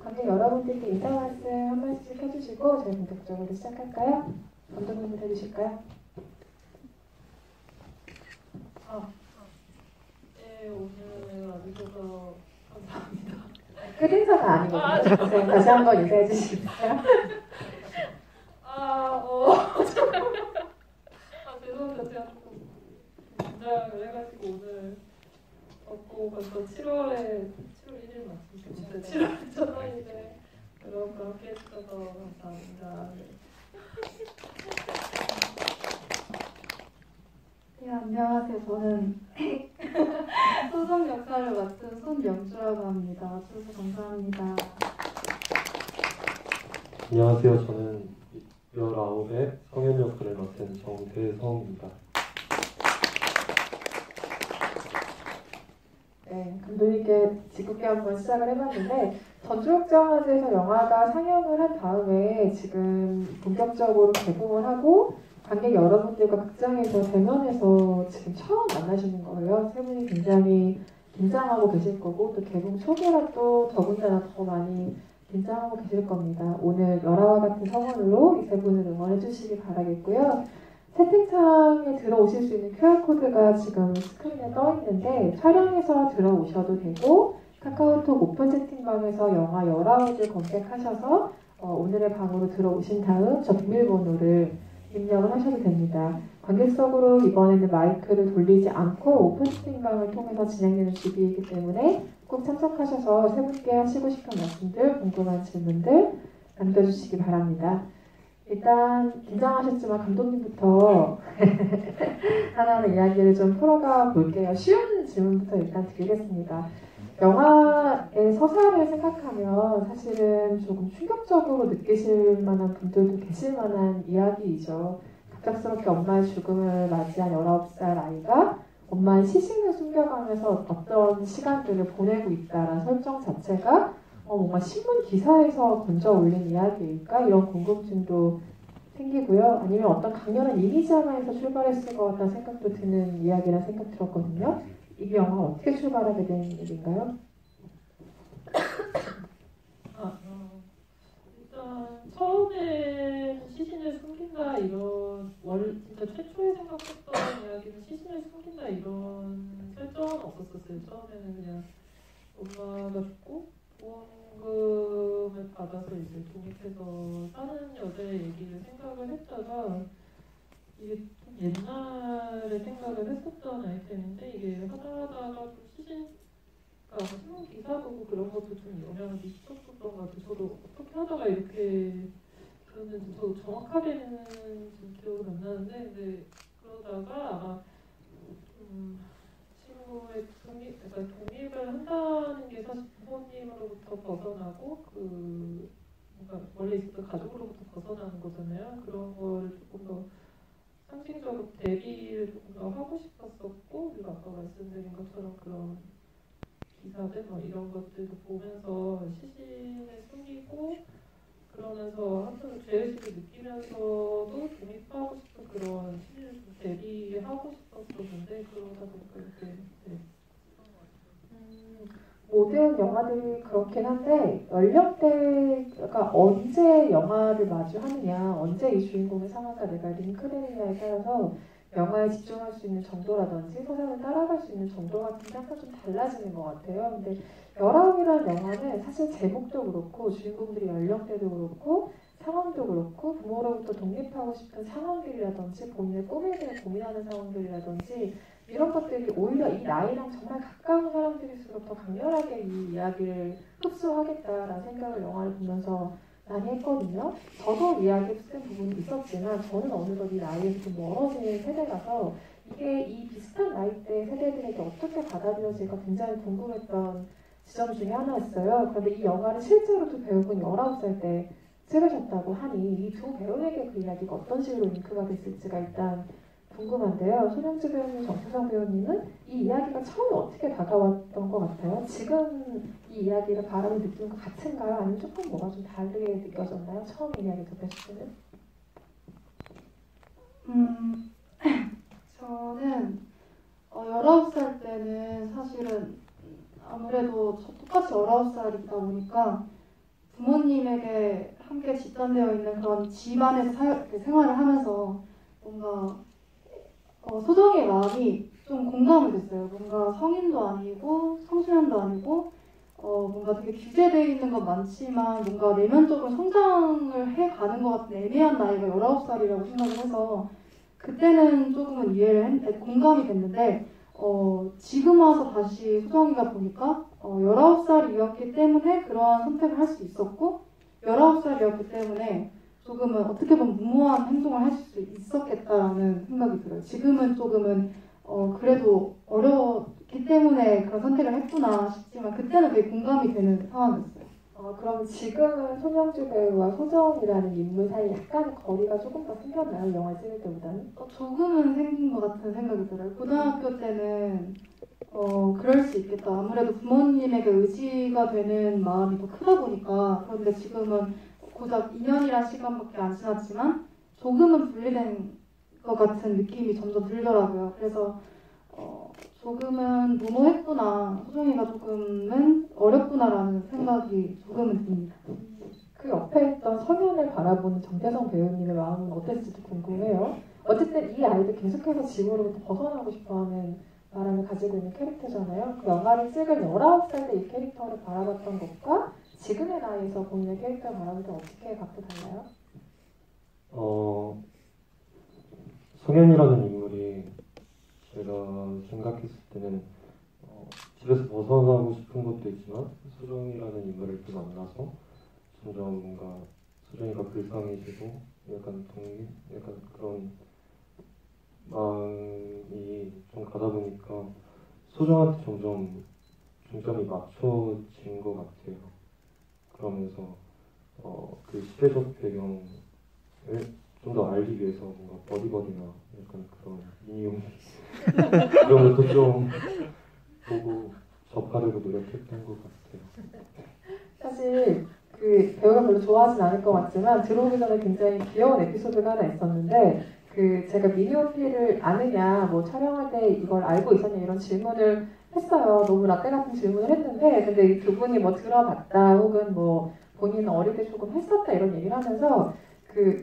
관객 여러분들께 인사 말씀 한 말씀씩 해주시고 저희 본격적으로 시작할까요? 감독님부터 해주실까요? 네, 오늘 와주셔서 감사합니다. 끝인사가 아니거든요. 다시 한번 인사해 주시겠어요? 죄송합니다. 제가 조금 긴장을 해가지고 오늘 없고 벌써 7월 1일 맞습니다. 7월 첫날인데 여러분과 함께 해주셔서 감사합니다. 네, 안녕하세요. 저는 소정 역할을 맡은 손명주라고 합니다. 와주셔서 감사합니다. 안녕하세요. 저는 19의 성현 역할을 맡은 정대성입니다. 네, 감독님께 짓궂게 한번 시작을 해봤는데 전주국제영화제에서 영화가 상영을 한 다음에 지금 본격적으로 개봉을 하고 관객 여러분들과 극장에서 대면에서 지금 처음 만나시는 거예요. 세 분이 굉장히 긴장하고 계실 거고 또 개봉 초기라 또 더군다나 더 많이 긴장하고 계실 겁니다. 오늘 열화와 같은 성원으로 이 세 분을 응원해 주시기 바라겠고요. 채팅창에 들어오실 수 있는 QR코드가 지금 스크린에 떠 있는데 촬영해서 들어오셔도 되고 카카오톡 오픈 채팅방에서 영화 열화를 검색하셔서 오늘의 방으로 들어오신 다음 저 비밀번호를 입력을 하셔도 됩니다. 관객석으로 이번에는 마이크를 돌리지 않고 오픈 채팅방을 통해서 진행되는 주기이기 때문에 꼭 참석하셔서 세 분께 하시고 싶은 말씀들, 궁금한 질문들 남겨주시기 바랍니다. 일단 긴장하셨지만 감독님부터 하나하나 이야기를 좀 풀어가 볼게요. 쉬운 질문부터 일단 드리겠습니다. 영화의 서사를 생각하면 사실은 조금 충격적으로 느끼실 만한 분들도 계실 만한 이야기이죠. 갑작스럽게 엄마의 죽음을 맞이한 19살 아이가 엄마의 시신을 숨겨가면서 어떤 시간들을 보내고 있다라는 설정 자체가 뭔가 신문 기사에서 건져 올린 이야기일까? 이런 궁금증도 생기고요. 아니면 어떤 강렬한 이미지 하나에서 출발했을 것 같다는 생각도 드는 이야기라 생각 들었거든요. 이게 영화가 어떻게 출발하게 된 일인가요? 일단 처음에 시신을 숨긴다 이런 진짜 최초에 생각했던 이야기는 시신을 숨긴다 이런 설정은 없었었어요. 처음에는 그냥 엄마가 죽고 보험금을 받아서 이제 독립해서 사는 여자의 얘기를 생각을 했다가 이게 좀 옛날에 생각을 했었던 아이템인데 이게 하다가 좀 신문 기사 보고 그런 것도 좀 영향을 미쳤었던 것 같아요. 저도 어떻게 하다가 이렇게 그랬는지 저도 정확하게는 좀 기억은 안 나는데 근데 그러다가 아마 친구의 독립을 한다는 게 사실 부모님으로부터 벗어나고 뭔가 원래 있었던 가족으로부터 벗어나는 거잖아요. 그런 걸 조금 더 상징적으로 대비를 조금 더 하고 싶었었고 그리고 아까 말씀드린 것처럼 그런 기사들 이런 것들도 보면서 시신을 숨기고 그러면서 한편으로 죄의식을 느끼면서도 독립하고 싶은 그런 시신을 좀 대비하고 싶었었는데 그러다 보니까 이렇게 모든 영화들이 그렇긴 한데 연령대가 언제 영화를 마주하느냐, 언제 이 주인공의 상황과 내가 링크를 했냐에 따라서 영화에 집중할 수 있는 정도라든지 서사를 따라갈 수 있는 정도 같은 게 항상 좀 달라지는 것 같아요. 근데 19이라는 영화는 사실 제목도 그렇고 주인공들의 연령대도 그렇고 상황도 그렇고 부모로부터 독립하고 싶은 상황들이라든지 본인의 꿈에 대해 고민하는 상황들이라든지 이런 것들이 오히려 이 나이랑 정말 가까운 사람들일수록 더 강렬하게 이 이야기를 흡수하겠다라는 생각을 영화를 보면서 많이 했거든요. 저도 이야기를 쓴 부분이 있었지만 저는 어느덧 이 나이에서 좀 멀어진 세대라서 이게 이 비슷한 나이대 세대들에게 어떻게 받아들여질까 굉장히 궁금했던 지점 중에 하나였어요. 그런데 이 영화를 실제로 두 배우분 19살 때 찍으셨다고 하니 이 두 배우에게 그 이야기가 어떤 식으로 링크가 됐을지가 일단 궁금한데요. 손영주 배우님, 정수성 배우님은 이 이야기가 처음에 어떻게 다가왔던 것 같아요? 지금 이 이야기를 바라는 느낌과 같은가요? 아니면 조금 뭐가 좀 다르게 느껴졌나요? 처음 이야기 접했을 때는? 저는 19살 때는 사실은 아무래도 똑같이 19살이다 보니까 부모님에게 함께 집단되어 있는 그런 집안에서 생활을 하면서 뭔가 소정의 마음이 좀 공감이 됐어요. 뭔가 성인도 아니고 청소년도 아니고 뭔가 되게 규제되어 있는 건 많지만 뭔가 내면적으로 성장을 해가는 것 같은 애매한 나이가 19살이라고 생각을 해서 그때는 조금은 공감이 됐는데 지금 와서 다시 소정이가 보니까 19살이었기 때문에 그러한 선택을 할 수 있었고 19살이었기 때문에 조금은 어떻게 보면 무모한 행동을 할 수 있었겠다라는 생각이 들어요. 지금은 조금은 그래도 어려웠기 때문에 그런 선택을 했구나 싶지만 그때는 되게 공감이 되는 상황이었어요. 그럼 지금은 손영주 배우와 소정이라는 인물 사이 약간 거리가 조금 더 생겼나요? 영화 찍을 때보다는? 조금은 생긴 것 같은 생각이 들어요. 고등학교 때는 그럴 수 있겠다. 아무래도 부모님에게 의지가 되는 마음이 더 크다 보니까. 그런데 지금은 고작 2년이란 시간밖에 안 지났지만 조금은 분리된 것 같은 느낌이 점점 들더라고요. 그래서 조금은 무모했구나, 소정이가 조금은 어렵구나라는 생각이 조금은 듭니다. 그 옆에 있던 성현을 바라보는 정태성 배우님의 마음은 어땠을지 궁금해요. 어쨌든 이 아이도 계속해서 집으로부터 벗어나고 싶어하는 바람을 가지고 있는 캐릭터잖아요. 그 영화를 찍을 19살 때 이 캐릭터를 바라봤던 것과 지금의 나이에서 본인의 캐릭터를 바라볼 때 어떻게 각도 달라요? 성현이라는 인물이 제가 생각했을 때는 집에서 벗어나고 싶은 것도 있지만 소정이라는 인물을 이렇게 만나서 점점 뭔가 소정이가 불쌍해지고 약간 약간 그런 마음이 좀 가다 보니까 소정한테 점점 중점이 맞춰진 것 같아요. 그러면서 그 시대적 배경을 좀 더 알기 위해서 뭔가 버디버디나 약간 그런 인용 그런 것도 좀 보고 접하려고 노력했던 것 같아요. 사실 그 배우가 별로 좋아하진 않을 것 같지만 들어오기 전에 굉장히 귀여운 에피소드가 하나 있었는데 제가 미니오피를 아느냐 뭐 촬영할 때 이걸 알고 있었냐 이런 질문을 했어요. 너무 라떼 같은 질문을 했는데 근데 두 분이 뭐 들어봤다 혹은 뭐 본인은 어릴 때 조금 했었다 이런 얘기를 하면서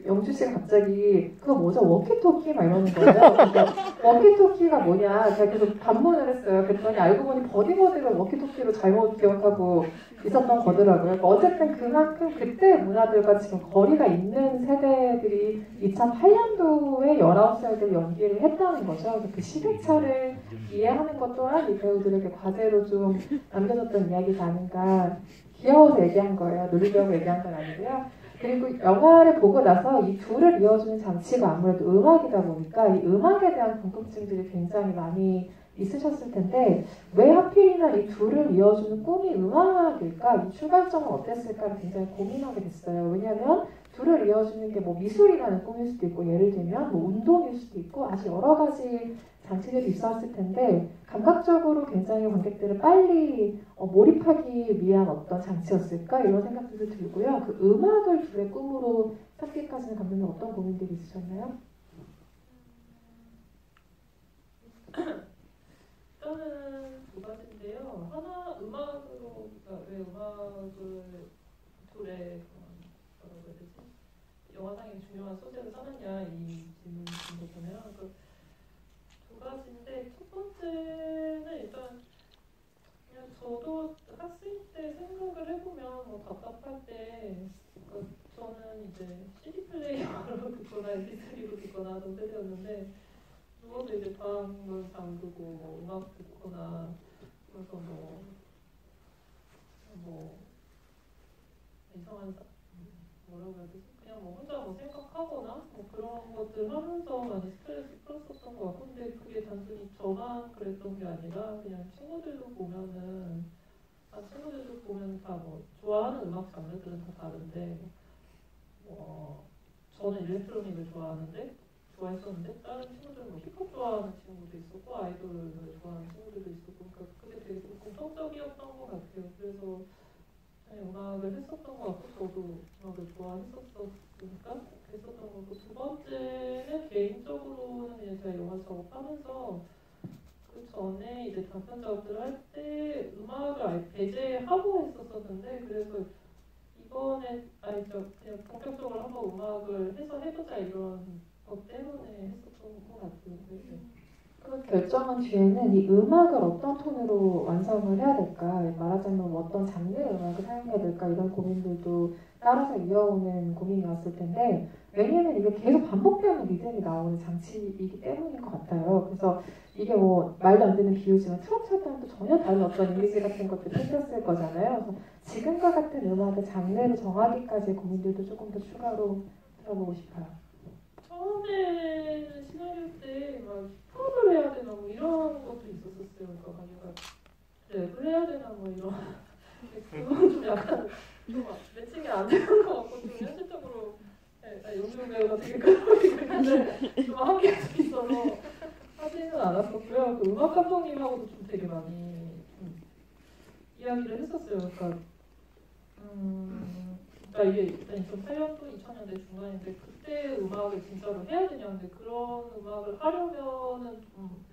영주 씨가 갑자기 그거 뭐죠? 워키토키 막 이러는 거예요. 그래서 워키토키가 뭐냐 제가 계속 반문을 했어요. 그랬더니 알고 보니 버디버디가 워키토키로 잘못 기억하고 있었던 거더라고요. 그러니까 어쨌든 그만큼 그때 문화들과 지금 거리가 있는 세대들이 2008년도에 19살 때 연기를 했다는 거죠. 그래서 그 시대차를 이해하는 것 또한 이 배우들에게 과제로 좀 남겨졌던 이야기가 아닌가. 귀여워서 얘기한 거예요. 놀리려고 얘기한 건 아니고요. 그리고 영화를 보고 나서 이 둘을 이어주는 장치가 아무래도 음악이다 보니까 이 음악에 대한 궁금증들이 굉장히 많이 있으셨을 텐데 왜 하필이나 이 둘을 이어주는 꿈이 음악일까? 이 출발점은 어땠을까를 굉장히 고민하게 됐어요. 왜냐하면 둘을 이어주는 게 뭐 미술이라는 꿈일 수도 있고 예를 들면 뭐 운동일 수도 있고 아주 여러 가지 장치들이 있었을 텐데 감각적으로 굉장히 관객들을 빨리 몰입하기 위한 어떤 장치였을까 이런 생각들도 들고요. 그 음악을 둘의 꿈으로 삼기까지는 감독님 어떤 고민들이 있으셨나요? 저는 두 가지인데요. 하나 음악으로 그러니까 왜 음악을 둘의 뭐라고 해야 되지? 영화상에 중요한 소재로 써느냐 이 질문 보면 두 가지인데 첫 번째는 일단 그냥 저도 학생 때 생각을 해보면 뭐 답답할 때 저는 이제 CD 플레이어로 듣거나 MP3로 듣거나 하던 세대였는데 누워서 이제 방문 잠그고 뭐 음악 듣거나 그래서 뭐 이상한 뭐라고 해야 되지? 그냥 뭐 혼자 뭐 생각하거나 뭐 그런 것들 하면서 많이 스트레스 풀었었던 것 같고 근데 그게 단순히 저만 그랬던 게 아니라 그냥 친구들도 보면 다 뭐 좋아하는 음악 장르들은 다 다른데 저는 일렉트로닉을 좋아했었는데 다른 친구들은 뭐 힙합 좋아하는 친구도 있었고 아이돌을 좋아하는 친구들도 있었고 그러니까 그게 되게 공통적이었던 것 같아요. 그래서 음악을 했었던 것 같고 저도 음악을 좋아했었으니까 그랬었던 거고 두 번째는 개인적으로는 그냥 제가 영화 작업하면서 그 전에 이제 단편 작업들을 할 때 음악을 아예 배제하고 했었었는데 그래서 이번 때문에 아니 저 그냥 본격적으로 한번 음악을 해서 해보자 이런 것 때문에 했었던 것 같아요. 그 결정한 뒤에는 이 음악을 어떤 톤으로 완성을 해야 될까, 말하자면 어떤 장르의 음악을 사용해야 될까 이런 고민들도 따라서 이어오는 고민이었을 텐데, 왜냐면 이게 계속 반복되는 리듬이 나오는 장치이기 때문인 것 같아요. 그래서 이게 뭐 말도 안 되는 비유지만 트로트였다면 또 전혀 다른 어떤 이미지 같은 것들이 생겼을 거잖아요. 그래서 지금과 같은 음악의 장르를 정하기까지의 고민들도 조금 더 추가로 들어보고 싶어요. 처음에는 시나리오 때막 힙합을 해야 되나 뭐 이런 것도 있었었어요. 그러니까 자기가 랩을 해야 되나 뭐 이런 그건 좀 약간 좀 매칭이 안 되는 것 같고 좀 현실적으로 용준 배우가 되게 그렇게 좀 한계가 있어서 하지는 않았었고요. 그 음악 감독님하고도 좀 되게 많이 이야기를 했었어요. 그러니까 이게 2008년도 2000년대 중반인데 그때 음악을 진짜로 해야 되냐 근데 그런 음악을 하려면은 좀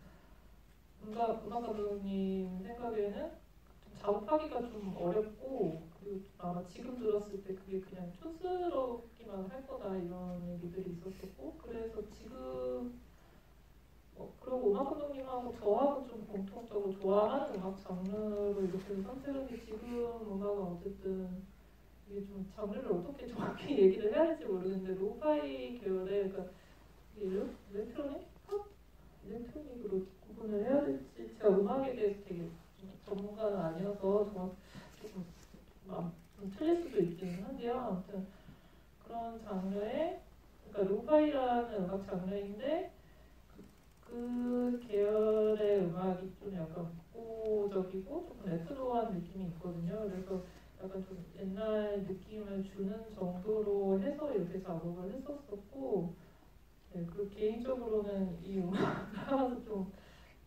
음악 감독님 생각에는 좀 작업하기가 좀 어렵고 그리고 아마 지금 들었을 때 그게 그냥 촌스럽기만 할 거다 이런 얘기들이 있었었고 그래서 지금 그리고 음악 감독님하고 저하고 좀 공통적으로 좋아하는 음악 장르로 이렇게 선택한 게 지금 음악은 어쨌든 이게 좀 장르를 어떻게 정확히 얘기를 해야 할지 모르겠는데 로파이 계열의 그러니까 일렉트로닉? 팝? 일렉트로닉으로 구분을 해야 될지 제가 음악에 대해서 되게 전문가는 아니어서 조금 좀 틀릴 수도 있기는 한데요. 아무튼 그런 장르의 그러니까 로파이라는 음악 장르인데 그 계열의 음악이 좀 약간 복고적이고 조금 레트로한 느낌이 있거든요. 그래서 약간 좀 옛날 느낌을 주는 정도로 해서 이렇게 작업을 했었었고, 네, 그리고 개인적으로는 이 음악을 하면서 좀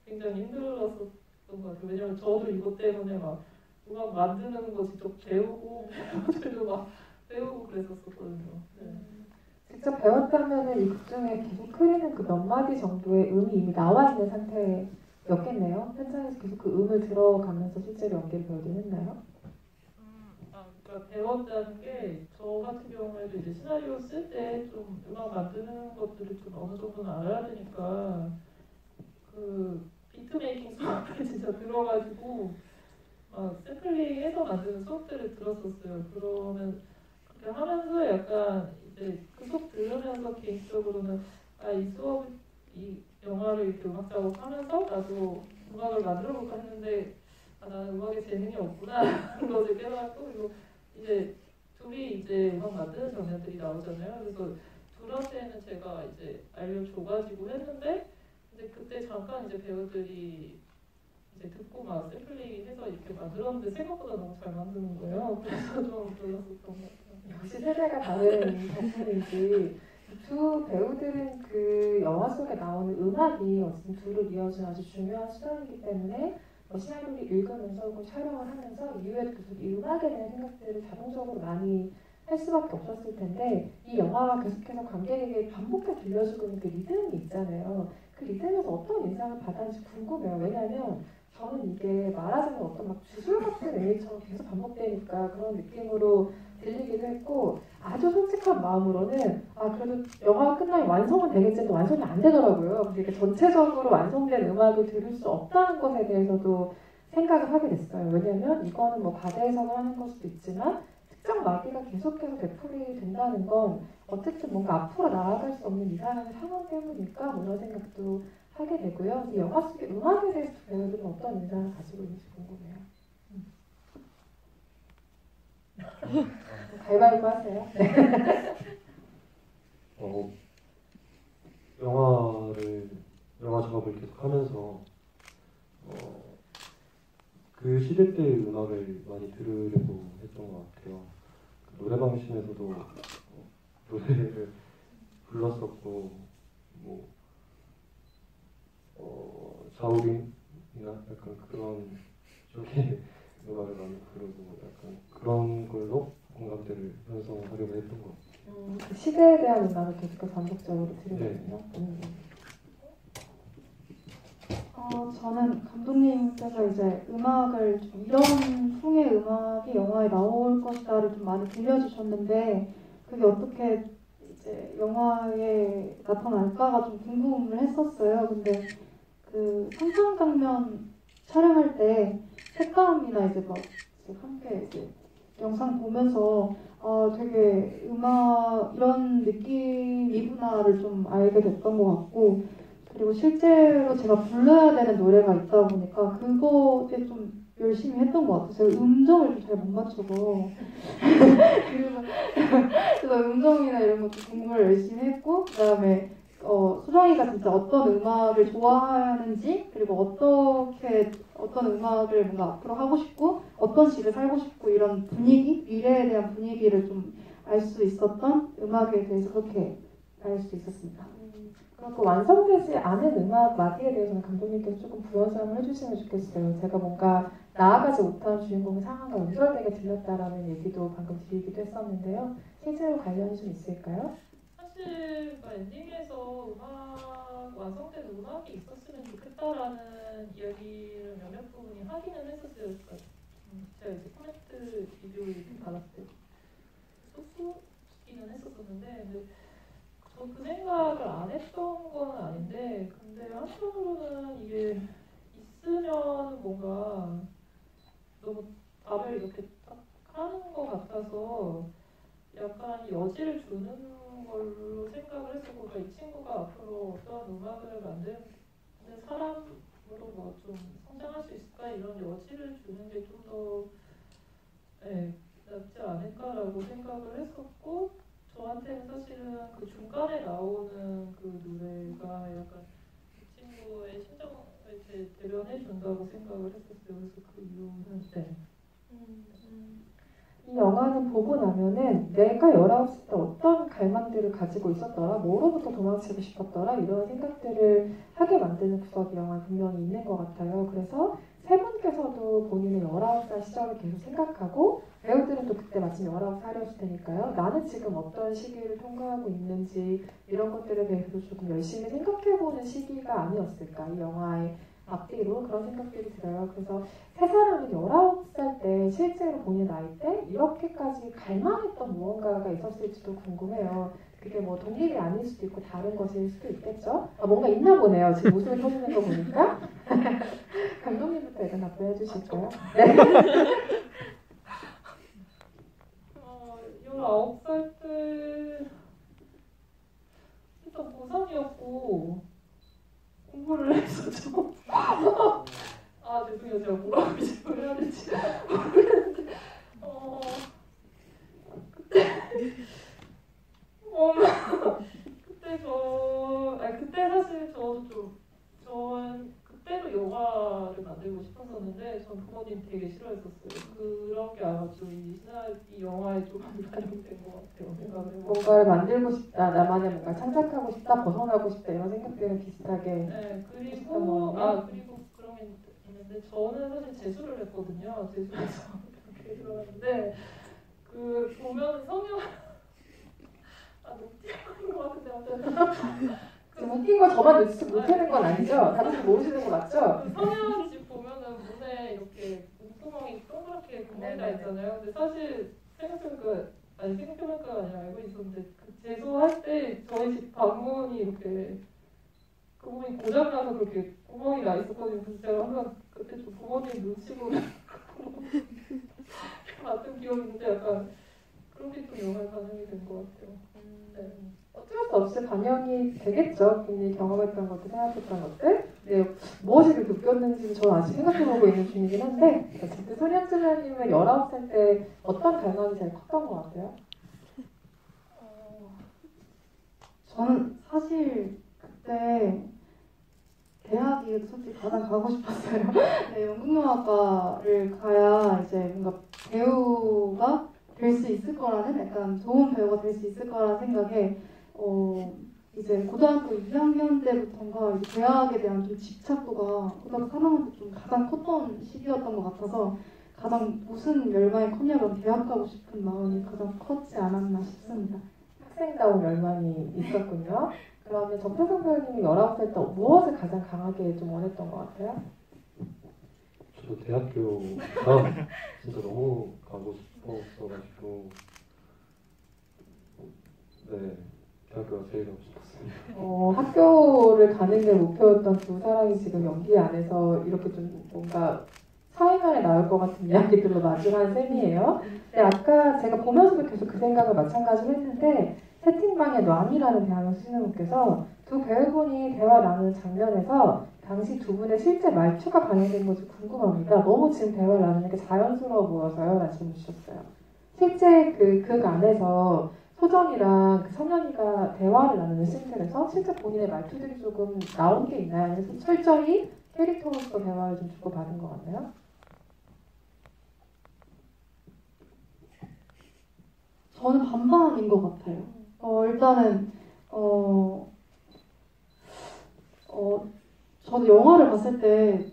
굉장히 힘들었었던 것 같아요. 왜냐면 저도 이것 때문에 막 음악 만드는 거 직접 배우고 멤버들도 막 배우고 그랬었거든요. 네. 직접 배웠다면은 이 곡 중에 계속 흐르는 그 몇 마디 정도의 음이 이미 나와 있는 상태였겠네요. 현장에서 계속 그 음을 들어가면서 실제로 연기를 배우긴 했나요? 그러니까 배웠다는 게 저 같은 경우에도 이제 시나리오 쓸 때 좀 음악 만드는 것들을 좀 어느 정도는 알아야 되니까 그 비트 메이킹 수업에 진짜 들어가지고 막 샘플링해서 만드는 수업들을 들었었어요. 그러면 그렇게 하면서 약간 이제 그 수업 들으면서 개인적으로는 이 수업 이 영화를 이렇게 음악 작업하면서 나도 음악을 만들어 볼까 했는데 나는 음악에 재능이 없구나 그런 것을 깨달았고 그리고 이제 둘이 이제 음악 만드는 장면들이 나오잖아요. 그래서 둘한테는 제가 이제 알려줘가지고 했는데 이제 그때 잠깐 이제 배우들이 이제 듣고 막 샘플링 해서 이렇게 만들었는데 생각보다 너무 잘 만드는 거예요. 그래서 좀 놀랐었던 것 같아요. 역시 세대가 다른 덕분인지 두 배우들은 그 영화 속에 나오는 음악이 어쨌든 둘을 이어주는 아주 중요한 수단이기 때문에 시나리오를 읽으면서 혹은 촬영을 하면서 이후에 계속 이 음악에 대한 생각들을 자동적으로 많이 할 수밖에 없었을 텐데 이 영화가 계속해서 관객에게 반복해 들려주고 있는 그 리듬이 있잖아요. 그 리듬에서 어떤 인상을 받았는지 궁금해요. 왜냐하면 저는 이게 말하자면 어떤 막 주술 같은 의미처럼 계속 반복되니까 그런 느낌으로 들리기도 했고 아주 솔직한 마음으로는 그래도 영화가 끝나면 완성은 되겠지만 완성이 안 되더라고요. 그러니까 전체적으로 완성된 음악을 들을 수 없다는 것에 대해서도 생각을 하게 됐어요. 왜냐하면 이거는 뭐 과대 해석을 하는 걸 수도 있지만 특정 마디가 계속해서 되풀이 된다는 건 어쨌든 뭔가 앞으로 나아갈 수 없는 이상한 상황 때문일까 뭐 이런 생각도 하게 되고요. 이 영화 속의 음악에 대해서 배우들은 어떤 인상을 가지고 있는지 궁금해요. 가위바위보 하세요. 영화 작업을 계속 하면서 그 시대 때의 음악을 많이 들으려고 했던 것 같아요. 그 노래방심에서도 노래를 불렀었고, 뭐 자우림이나 약간 그런 쪽의 음악을 많이 부르고 약간 그런 걸로 공감대를 형성하려고 했던 것 같아요. 그 시대에 대한 음악을 계속 반복적으로 들으거든요. 저는 감독님께서 이제 음악을 좀 이런 풍의 음악이 영화에 나올 것이다를 좀 많이 들려주셨는데 그게 어떻게 이제 영화에 나타날까가 좀 궁금을 했었어요. 근데 그 상상 장면 촬영할 때 색감이나 이제 막 이제 함께 이제 영상 보면서 되게 음악 이런 느낌이구나를 좀 알게 됐던 것 같고 그리고 실제로 제가 불러야 되는 노래가 있다 보니까 그거에 좀 열심히 했던 것 같아요. 제가 음정을 좀 잘 못 맞추고 그래서 음정이나 이런 것도 공부를 열심히 했고 그다음에 수정이가 진짜 어떤 음악을 좋아하는지 그리고 어떤 음악을 뭔가 앞으로 하고 싶고 어떤 식을 살고 싶고 이런 분위기 미래에 대한 분위기를 좀 알 수 있었던 음악에 대해서 그렇게 알 수 있었습니다. 그럼 그 완성되지 않은 음악 마디에 대해서는 감독님께서 조금 부연설을 해주시면 좋겠어요. 제가 뭔가 나아가지 못한 주인공의 상황과 연결되게 들렸다라는 얘기도 방금 드리기도 했었는데요. 실제로 관련이 좀 있을까요? 사실 그 엔딩에서 음악 완성된 음악이 있었으면 좋겠다라는 이야기를 몇몇 부분이 하기는 했었어요. 그러니까 제가 이제 코멘트 비디오를 받았을 때 쏘쏘기는 했었었는데 근데 저 그 생각을 안 했던 건 아닌데 근데 한편으로는 이게 있으면 뭔가 너무 답을 이렇게 딱 하는 것 같아서 약간 여지를 주는 걸로 생각을 했었고 그러니까 이 친구가 앞으로 어떤 음악을 만드는 사람으로 뭐 좀 성장할 수 있을까 이런 여지를 주는 게 좀 더 낫지 않을까라고 생각을 했었고 저한테는 사실은 그 중간에 나오는 그 노래가 약간 그 친구의 심정을 이렇게 대변해 준다고 생각을 했었어요. 그래서 그 이유는 이 영화는 보고 나면은 내가 19살 때 어떤 갈망들을 가지고 있었더라, 뭐로부터 도망치고 싶었더라 이런 생각들을 하게 만드는 구석이 영화에 분명히 있는 것 같아요. 그래서 세 분께서도 본인의 19살 시절을 계속 생각하고 배우들은 또 그때 마침 19살이었을 테니까요. 나는 지금 어떤 시기를 통과하고 있는지 이런 것들에 대해서 조금 열심히 생각해보는 시기가 아니었을까. 이 영화의 앞뒤로 그런 생각들이 들어요. 그래서 세 사람이 19살 때 실제로 본인 나이 때 이렇게까지 갈망했던 무언가가 있었을지도 궁금해요. 그게 뭐 독립이 아닐 수도 있고 다른 것일 수도 있겠죠. 뭔가 있나 보네요. 지금 웃음을 터지는 거 보니까. 감독님부터 일단 답변해 주실까요? 네. 19살 때 일단 고3이었고 공부를 했었죠. 죄송해요. 제가 뭐라고 질문해야 될지 모르겠는데 그때 사실 저도 그때도 영화를 만들고 싶었었는데 전 부모님 되게 싫어했었어요. 그런 게 아마 좀 이 영화에 좀 반영된 것 같아요. 생각을 뭔가를 만들고 싶다, 나만의 뭔가 창작하고 싶다, 벗어나고 싶다 이런 생각들은 비슷하게. 네, 그리고 그런 게 있는데 저는 사실 재수를 했거든요. 재수해서 그렇게 들어갔는데 그 보면 성형 너무 띠인 것 같은데 아무튼 지금 웃긴 거 저만 눈치 못하는 건 아니죠? 다들 모르시는 거 맞죠? 성형집 보면은 문에 이렇게 문구멍이 동그랗게 구멍이 나 있잖아요. 근데 사실 생각해보니까 아니라 알고 있었는데 그 재수할 때 저희 집 방문이 이렇게 그 부분이 고장나서 그렇게 구멍이 나 있었거든요. 그래서 제가 항상 그때 좀 부모님 눈치 보는 같은 기억이 있는데 약간 그런 게 좀 영화에 반영이 된 것 같아요. 네. 어쩔 수 없이 반영이 되겠죠. 본인이 경험했던 것들, 생각했던 것들. 네, 무엇이 그렇게 웃겼는지는 저는 아직 생각해보고 있는 중이긴 한데 어쨌든 손현주님은 19살 때 어떤 갈망이 제일 컸던 것 같아요? 저는 사실 그때 대학이 솔직히 가장 가고 싶었어요. 네, 연극영화과를 가야 이제 뭔가 배우가 될 수 있을 거라는 약간 좋은 배우가 될 수 있을 거라는 생각에 이제 고등학교 2학년 때부터인가 이제 대학에 대한 좀 집착도가 고등학교 3학년 때 좀 가장 컸던 시기였던 것 같아서 가장 무슨 열망이 컸냐면 대학 가고 싶은 마음이 가장 컸지 않았나 싶습니다. 학생다운 열망이 있었군요. 그러면 정태성 배우님이 19살 때 무엇을 가장 강하게 좀 원했던 것 같아요? 저도 대학교가 진짜 너무 가고 싶었어가지고 네 대학교가 제일 가고 싶었어요. 학교를 가는 게 목표였던 두 사람이 지금 연기 안에서 이렇게 좀 뭔가 사회면에 나올 것 같은 이야기들로 마주한 셈이에요. 근데 아까 제가 보면서도 계속 그 생각을 마찬가지로 했는데 채팅방에 놔미라는 대한민국 수신호님께서 두 배우분이 대화 나누는 장면에서 당시 두 분의 실제 말투가 반영된 것이 궁금합니다. 너무 지금 대화를 나누는 게 자연스러워 보여서요. 라는 질문 주셨어요. 실제 극 안에서 소정이랑 그 성현이가 대화를 나누는 씬들에서 실제 본인의 말투들이 조금 나온 게 있나요? 그래서 철저히 캐릭터로서 대화를 좀 주고받은 것 같나요? 저는 반반인 것 같아요. 일단은 저는 영화를 봤을 때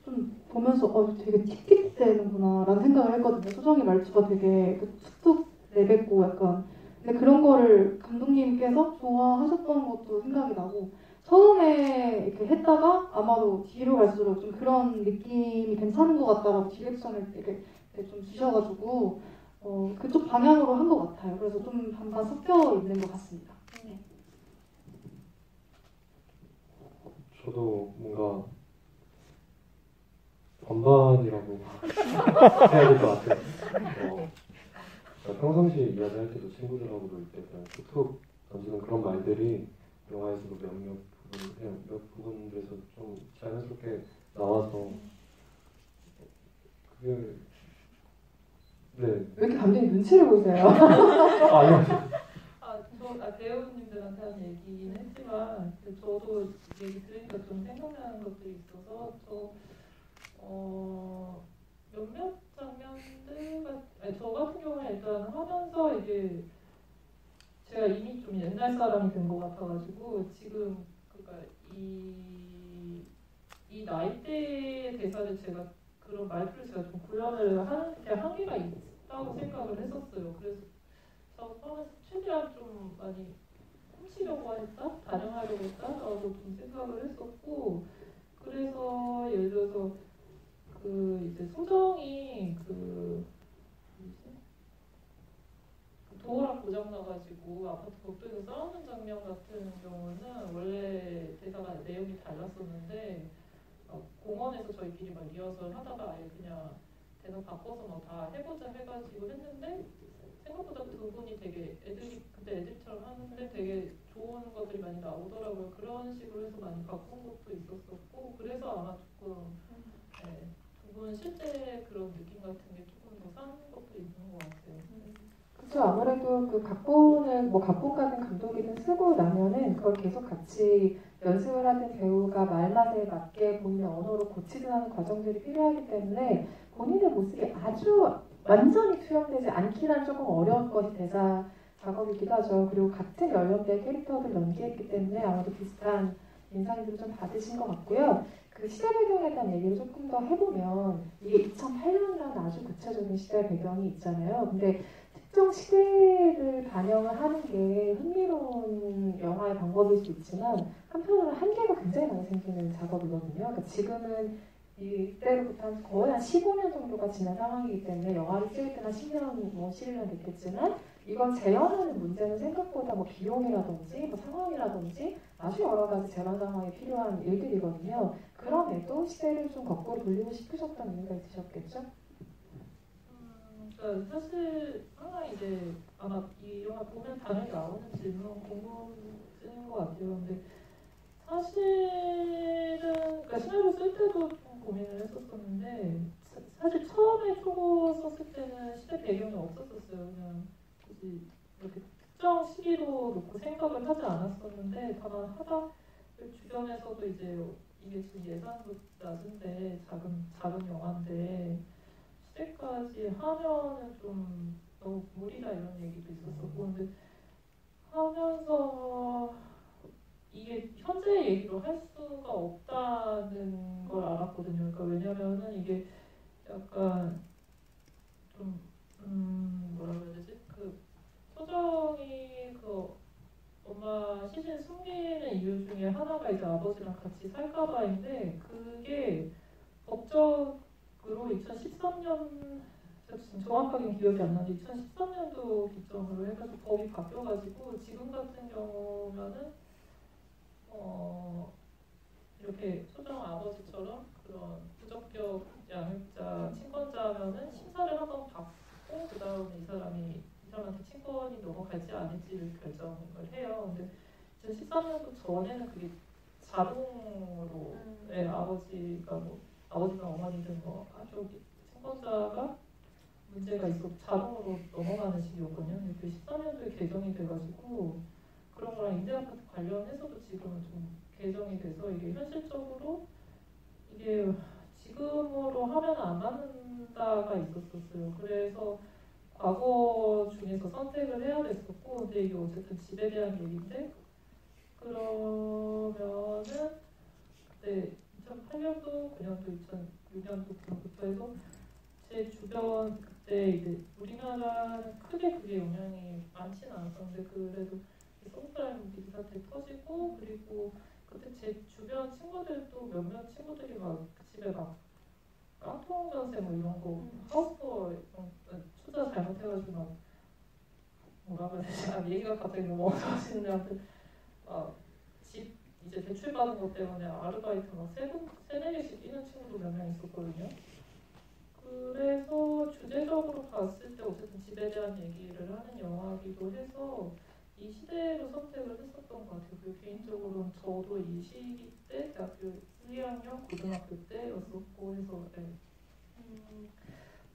좀 보면서 되게 틱틱대는구나 라는 생각을 했거든요. 소정이 말투가 되게 툭툭 내뱉고 약간 근데 그런 거를 감독님께서 좋아하셨던 것도 생각이 나고 처음에 이렇게 했다가 아마도 뒤로 갈수록 좀 그런 느낌이 괜찮은 것 같다라고 디렉션을 되게 좀 주셔가지고 그쪽 방향으로 한 것 같아요. 그래서 좀 반반 섞여 있는 것 같습니다. 저도 뭔가 반반이라고 해야 될 것 같아요. 평상시에 이야기할 때도 친구들하고도 이때 그냥 툭툭 던지는 그런 말들이 영화에서도 몇 부분에서 좀 자연스럽게 나와서 그게 네. 왜 이렇게 감독님 눈치를 보세요? 아니요. 배우님들한테 한 얘기긴 했지만 저도 얘기 들으니까 좀 생각나는 것들이 있어서 몇몇 장면들 저 같은 경우는 일단 하면서 이게 제가 이미 좀 옛날 사람이 된 것 같아가지고 지금 그러니까 이 나이대의 대사를 제가 그런 말투를 제가 좀 구현을 하는 게 한계가 있다고 생각을 했었어요. 그래서 저 처음에 최대한 좀 많이 훔치려고 했다, 반영하려고 했다라고 좀 생각을 했었고, 그래서 예를 들어서 이제 소정이 도어락 고장 나가지고 아파트 복도에서 싸우는 장면 같은 경우는 원래 대사가 내용이 달랐었는데 공원에서 저희끼리 막 리허설 하다가 아예 그냥 대사 바꿔서 막 다 해보자 해가지고 했는데 생각보다 두 분이 되게 그때 애들처럼 하는데 되게 좋은 것들이 많이 나오더라고요. 그런 식으로 해서 많이 바꾼 것도 있었었고 그래서 아마 조금 두 분 실제 그런 느낌 같은 게 조금 더 사는 것도 있는 것 같아요. 그렇죠. 아무래도 그 각본을 각본 같은 감독이든 쓰고 나면은 그걸 계속 같이 연습을 하는 배우가 말맛에 맞게 본인의 언어로 고치든 하는 과정들이 필요하기 때문에 본인의 모습이 아주 완전히 투영되지 않기란 조금 어려운 것이 대사 작업이기도 하죠. 그리고 같은 연령대의 캐릭터를 연기했기 때문에 아무래도 비슷한 인상들을 좀 받으신 것 같고요. 그 시대 배경에 대한 얘기를 조금 더 해보면 이게 2008년이라는 아주 구체적인 시대 배경이 있잖아요. 근데 특정 시대를 반영을 하는 게 흥미로운 영화의 방법일 수 있지만 한편으로는 한계가 굉장히 많이 생기는 작업이거든요. 그러니까 지금은 이때로부터 거의 한 15년 정도가 지난 상황이기 때문에 영화를 찍을 때는 10년, 11년 됐겠지만 이건 재현하는 문제는 생각보다 비용이라든지 상황이라든지 아주 여러 가지 재반 상황이 필요한 일들이거든요. 그럼에도 시대를 좀 거꾸로 돌리고 싶으셨던 이유가 있으셨겠죠? 그러니까 사실 항상 이제 아마 이 영화 보면 당연히 나오는 질문 궁금증인 것 같아요. 근데 사실은 그러니까 시나리오 쓸 때도 좀 고민을 했었었는데 사실 처음에 초고 썼을 때는 시대 배경이 없었었어요. 그냥 굳이 이렇게 특정 시기로 놓고 생각을 하지 않았었는데 다만 하다 주변에서도 이제 이게 지금 예산도 낮은데 작은 영화인데 시대까지 하면은 좀 너무 무리다 이런 얘기도 있었었고 근데 하면서 이게 현재 얘기로 할 수가 없다는 걸 알았거든요. 그러니까 왜냐면은 이게 약간 좀 뭐라 그래야 되지? 소정이 엄마 시신 숨겨 소정이가 이제 아버지랑 같이 살까봐인데 그게 법적으로 2013년 지금 정확하게 기억이 안 나는데 2013년도 기점으로 해가지고 법이 바뀌어가지고 지금 같은 경우면은 이렇게 소정 아버지처럼 그런 부적격 양육자 친권자면은 심사를 한번 받고 그 다음에 이 사람한테 친권이 넘어갈지 아닐지를 결정을 해요. 근데 2013년도 전에는 그게 자동으로 아버지든 어머니든 한쪽이 친권자가 문제가 있어 자동으로 넘어가는 식이었거든요. 근데 13년도에 개정이 돼가지고 그런 거랑 임대아파트 관련해서도 지금은 좀 개정이 돼서 이게 현실적으로 이게 지금으로 하면 안 맞는다가 있었어요. 그래서 과거 중에서 선택을 해야 됐었고, 근데 이게 어쨌든 집에 대한 얘기인데 그러면은 그때 2008년도, 9년도, 2006년도 그부터 해서 제 주변 그때 이제 우리나라는 크게 그게 영향이 많지는 않았었는데 그래도 서브프라임 비리 사태 터지고 그리고 그때 제 주변 친구들도 몇몇 친구들이 막 집에 막 깡통 전세 뭐 이런 거 하우스토어 투자 잘못해가지고 막 뭐라고 해야 되지? 얘기가 갑자기 너무 어두워지는데 아무튼 집 이제 대출 받은 것 때문에 아르바이트 막 세네 개씩 뛰는 친구도 몇 명 있었거든요. 그래서 주제적으로 봤을 때 어쨌든 집에 대한 얘기를 하는 영화이기도 해서 이 시대로 선택을 했었던 것 같아요. 그리고 개인적으로는 저도 이 시기 때 대학교 1학년 고등학교 때였었고 해서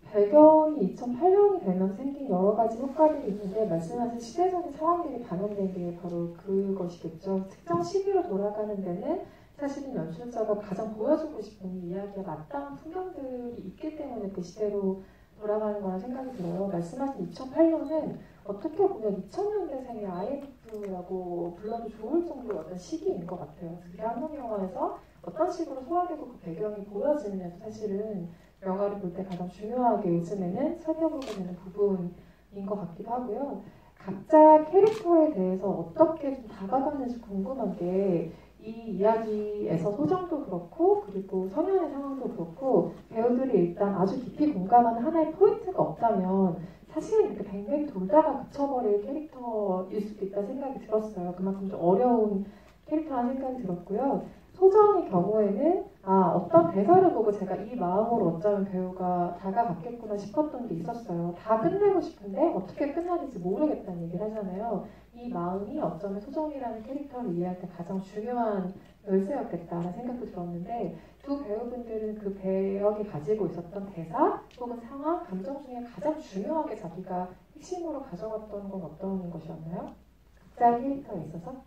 배경이 2008년이 되면 생긴 여러 가지 효과들이 있는데 말씀하신 시대적인 상황들이 반영된 게 바로 그것이겠죠. 특정 시기로 돌아가는 데는 사실은 연출자가 가장 보여주고 싶은 이야기에 마땅한 풍경들이 있기 때문에 그 시대로 돌아가는 거라 생각이 들어요. 말씀하신 2008년은 어떻게 보면 2000년대생의 IMF라고 불러도 좋을 정도의 어떤 시기인 것 같아요. 그게 한국 영화에서 어떤 식으로 소화되고 그 배경이 보여지느냐도 사실은 영화를 볼 때 가장 중요하게 요즘에는 살펴보게 되는 부분인 것 같기도 하고요. 각자 캐릭터에 대해서 어떻게 좀 다가가는지 궁금한 게 이 이야기에서 소정도 그렇고 그리고 성현의 상황도 그렇고 배우들이 일단 아주 깊이 공감하는 하나의 포인트가 없다면 사실은 이렇게 뱅뱅 돌다가 그쳐버릴 캐릭터일 수도 있다 생각이 들었어요. 그만큼 좀 어려운 캐릭터라는 생각이 들었고요. 소정의 경우에는 어떤 대사를 보고 제가 이 마음으로 어쩌면 배우가 다가갔겠구나 싶었던 게 있었어요. 다 끝내고 싶은데 어떻게 끝나는지 모르겠다는 얘기를 하잖아요. 이 마음이 어쩌면 소정이라는 캐릭터를 이해할 때 가장 중요한 열쇠였겠다라는 생각도 들었는데 두 배우분들은 그 배역이 가지고 있었던 대사 혹은 상황, 감정 중에 가장 중요하게 자기가 핵심으로 가져갔던 건 어떤 것이었나요? 각자 캐릭터에 있어서?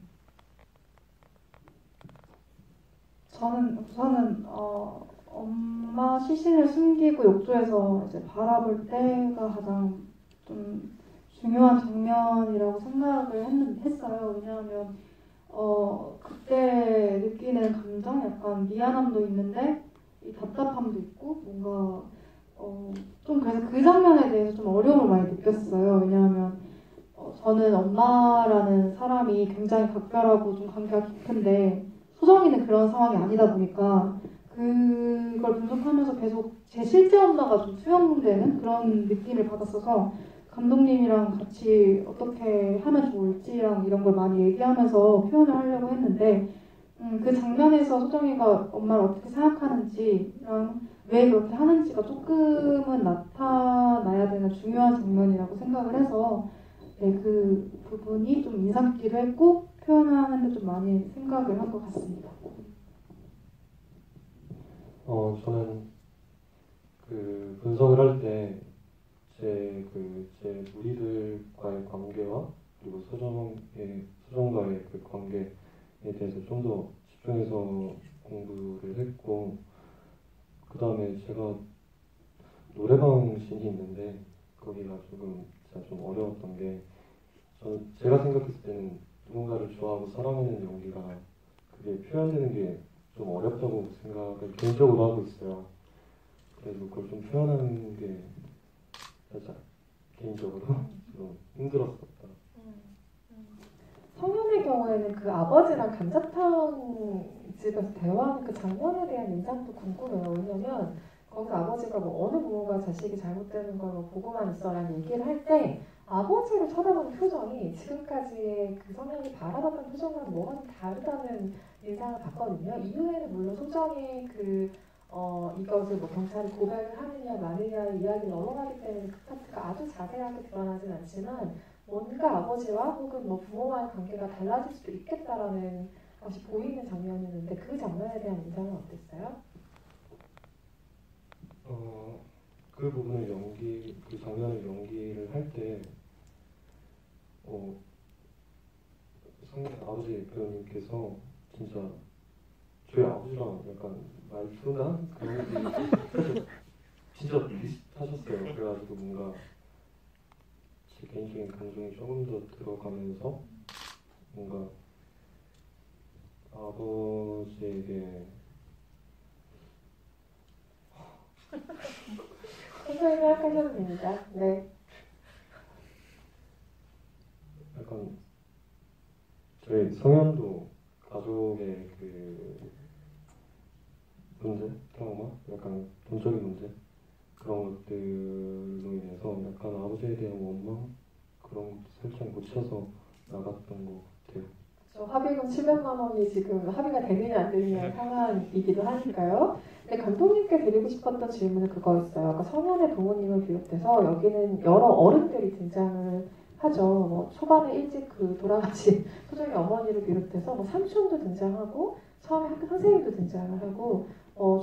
저는 우선은 엄마 시신을 숨기고 욕조에서 이제 바라볼 때가 가장 좀 중요한 장면이라고 생각을 했어요. 왜냐하면 그때 느끼는 감정, 약간 미안함도 있는데 이 답답함도 있고 뭔가 좀 그래서 그 장면에 대해서 좀 어려움을 많이 느꼈어요. 왜냐하면 저는 엄마라는 사람이 굉장히 각별하고 좀 관계가 깊은데 소정이는 그런 상황이 아니다 보니까 그걸 분석하면서 계속 제 실제 엄마가 좀 투영되는 그런 느낌을 받았어서 감독님이랑 같이 어떻게 하면 좋을지랑 이런 걸 많이 얘기하면서 표현을 하려고 했는데 그 장면에서 소정이가 엄마를 어떻게 생각하는지랑 왜 그렇게 하는지가 조금은 나타나야 되는 중요한 장면이라고 생각을 해서 그 부분이 좀 인상 깊기도 했고 표현하는 데 좀 많이 생각을 한 것 같습니다. 저는 그 분석을 할 때 제 무리들과의 관계와 그리고 소정과의 그 관계에 대해서 좀 더 집중해서 공부를 했고 그 다음에 제가 노래방 씬이 있는데 거기가 진짜 좀 어려웠던 게 제가 생각했을 때는 누군가를 좋아하고 사랑하는 연기가 그게 표현되는 게 좀 어렵다고 생각을 개인적으로 하고 있어요. 그래서 그걸 좀 표현하는 게 살짝 개인적으로 좀 힘들었었다. 성현의 경우에는 그 아버지랑 감자탕 집에서 대화하는 그 장면에 대한 인상도 궁금해요. 왜냐면 거기서 아버지가 뭐 어느 부모가 자식이 잘못되는 걸 뭐 보고만 있어라는 얘기를 할 때 아버지를 쳐다보는 표정이 지금까지의 그 성향이 바라봤던 표정과는 뭐가 좀 다르다는 인상을 받거든요. 이후에는 물론 소정의 이것을 뭐 경찰에 고백을 하느냐 마느냐의 이야기를 넘어가기 때문에 그 파트가 아주 자세하게 드러나진 않지만 뭔가 아버지와 혹은 뭐 부모와의 관계가 달라질 수도 있겠다라는 것이 보이는 장면이었는데 그 장면에 대한 인상은 어땠어요? 그 부분을 그 장면을 연기를 할 때, 아버지 배우님께서 진짜 저희 아버지랑 약간 말투나 그런 게 진짜 비슷하셨어요. 그래가지고 뭔가 제 개인적인 감정이 조금 더 들어가면서 뭔가 아버지에게 천천히 생각하셔도 됩니다. 네. 약간 저희 성현도 가족의 그 문제, 트라우마, 약간 돈적인 문제 그런 것들로 인해서 약간 아버지에 대한 원망 그런 것도 살짝 묻혀서 나갔던 것 같아요. 합의금 700만 원이 지금 합의가 되느냐 안 되느냐의 상황이기도 하니까요. 근데 감독님께 드리고 싶었던 질문은 그거였어요. 아까 성현의 부모님을 비롯해서 여기는 여러 어른들이 등장을 하죠. 뭐 초반에 일찍 돌아가신 소정의 어머니를 비롯해서 뭐 삼촌도 등장하고 처음에 학교 선생님도 등장을 하고